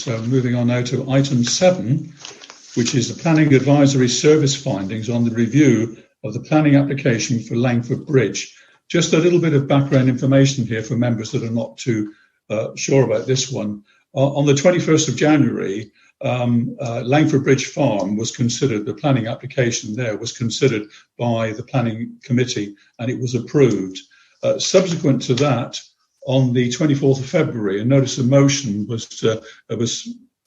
So moving on now to item 7, which is the Planning Advisory Service findings on the review of the planning application for Langford Bridge. Just a little bit of background information here for members that are not too sure about this one. On the 21st of January, Langford Bridge Farm was considered, the planning application there was considered by the planning committee, and it was approved. Subsequent to that, on the 24th of February, a notice of motion was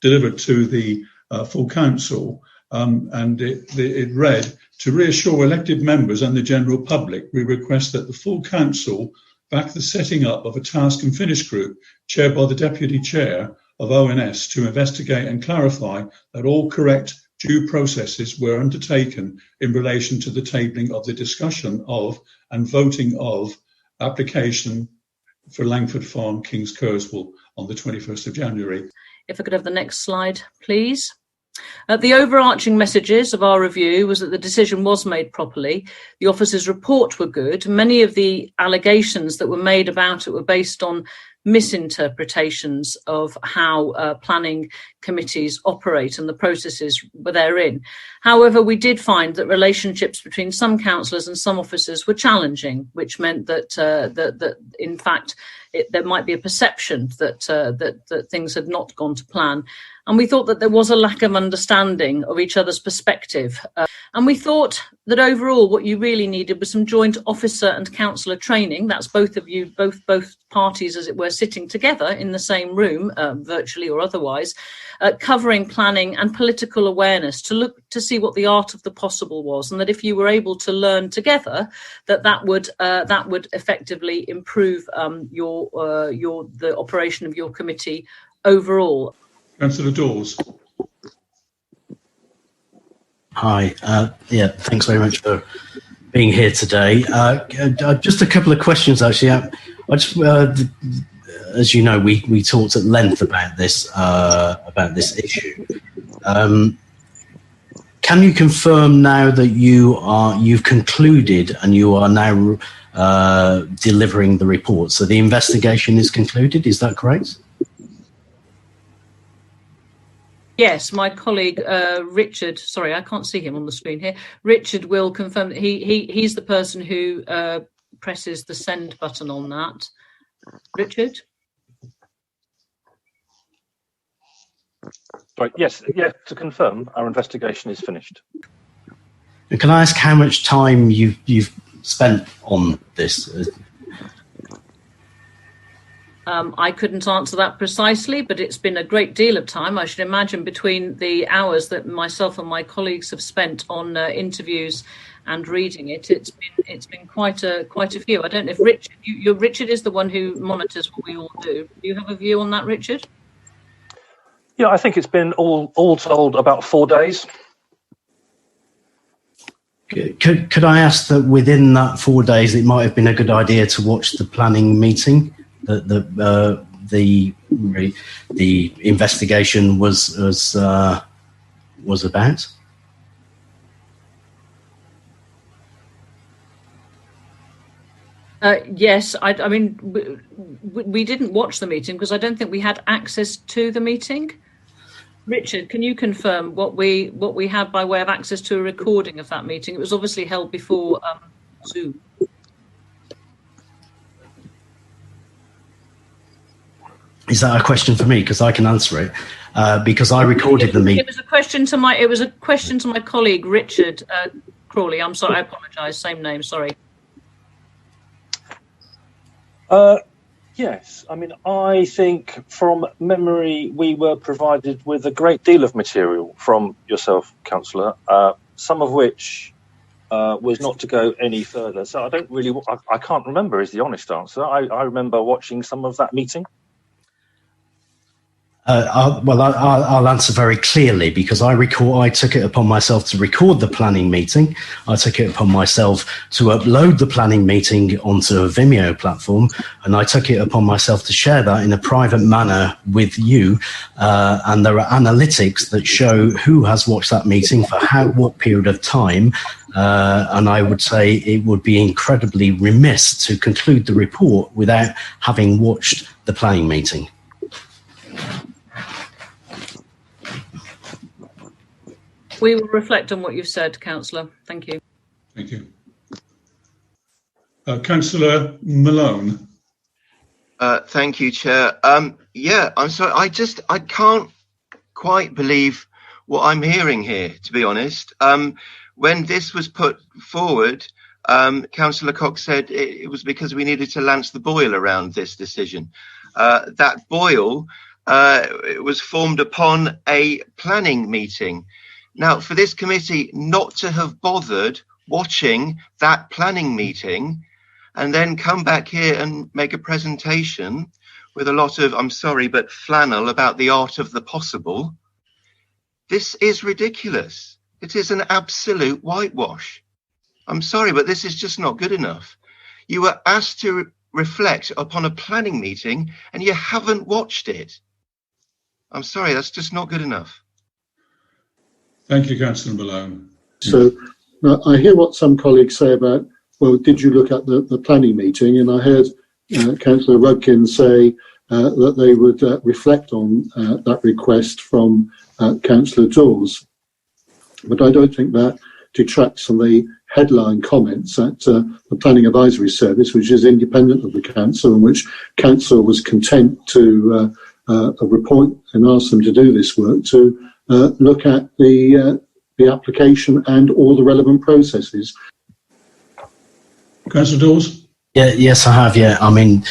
delivered to the full council, and it read, to reassure elected members and the general public, we request that the full council back the setting up of a task and finish group chaired by the Deputy Chair of ONS to investigate and clarify that all correct due processes were undertaken in relation to the tabling of the discussion of and voting of application for Langford Farm, Kings Kerswell on the 21st of January. If I could have the next slide, please. The overarching messages of our review was that the decision was made properly. The officer's report were good. Many of the allegations that were made about it were based on misinterpretations of how planning committees operate and the processes therein. However, we did find that relationships between some councillors and some officers were challenging, which meant that in fact there might be a perception that things had not gone to plan. And we thought that there was a lack of understanding of each other's perspective. And we thought that overall what you really needed was some joint officer and councillor training. That's both of you, both parties, as it were, sitting together in the same room, virtually or otherwise, covering planning and political awareness to look to see what the art of the possible was, and that if you were able to learn together, that would effectively improve the operation of your committee overall. Councillor Daws. Hi. Thanks very much for being here today. Just a couple of questions, actually. As you know, we talked at length about this issue. Can you confirm now that you've concluded and you are now delivering the report? So the investigation is concluded. Is that correct? Yes, my colleague Richard. Sorry, I can't see him on the screen here. Richard will confirm that he's the person who presses the send button on that. Richard. Right. Yes. To confirm, our investigation is finished. And can I ask how much time you've spent on this? I couldn't answer that precisely, but it's been a great deal of time. I should imagine between the hours that myself and my colleagues have spent on interviews and reading it, it's been quite a few. I don't know if Richard is the one who monitors what we all do. Do you have a view on that, Richard? Yeah, I think it's been all told about 4 days. Could I ask that within that 4 days, it might have been a good idea to watch the planning meeting that the investigation was about? Yes, I mean, we didn't watch the meeting because I don't think we had access to the meeting. Richard, can you confirm what we had by way of access to a recording of that meeting? It was obviously held before Zoom. Is that a question for me? Because I can answer it. Because I recorded the meeting. It was a question to my colleague Richard Crawley. I'm sorry, I apologise. Same name. Sorry. Yes, I mean, I think from memory we were provided with a great deal of material from yourself, Councillor, some of which was not to go any further. So I can't remember is the honest answer. I remember watching some of that meeting. I'll answer very clearly because I took it upon myself to record the planning meeting. I took it upon myself to upload the planning meeting onto a Vimeo platform, and I took it upon myself to share that in a private manner with you. And there are analytics that show who has watched that meeting for what period of time. And I would say it would be incredibly remiss to conclude the report without having watched the planning meeting. We will reflect on what you've said, Councillor. Thank you. Thank you. Councillor Mullone. Thank you, Chair. Yeah, I'm sorry. I can't quite believe what I'm hearing here, to be honest. When this was put forward, Councillor Cox said it was because we needed to lance the boil around this decision. That boil it was formed upon a planning meeting. Now, for this committee not to have bothered watching that planning meeting and then come back here and make a presentation with a lot of, I'm sorry, but flannel about the art of the possible, this is ridiculous. It is an absolute whitewash. I'm sorry, but this is just not good enough. You were asked to reflect upon a planning meeting and you haven't watched it. I'm sorry, that's just not good enough. Thank you, Councillor Mullone. So I hear what some colleagues say about, well, did you look at the planning meeting? And I heard Councillor Rudkin say that they would reflect on that request from Councillor Daws. But I don't think that detracts from the headline comments that the Planning Advisory Service, which is independent of the Council and which Council was content to report and ask them to do this work, to look at the application and all the relevant processes. Councillor Daws? Yeah, yes, I have. Yeah, I mean,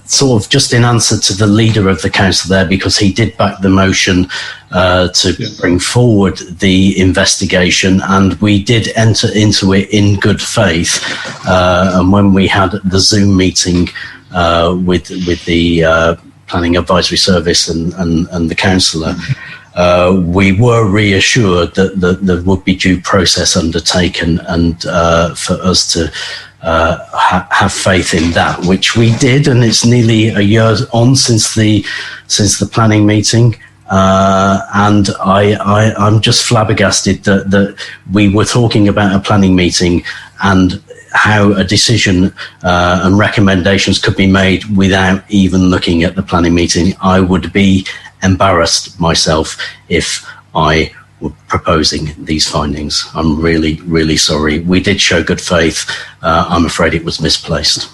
sort of just in answer to the leader of the council there, because he did back the motion to bring forward the investigation, and we did enter into it in good faith. And when we had the Zoom meeting with the Planning Advisory Service and the councillor, we were reassured that there would be due process undertaken, and for us to have faith in that, which we did, and it's nearly a year on since the planning meeting, and I'm just flabbergasted that we were talking about a planning meeting and how a decision and recommendations could be made without even looking at the planning meeting. I would be embarrassed myself if I were proposing these findings. I'm really, really sorry. We did show good faith. I'm afraid it was misplaced.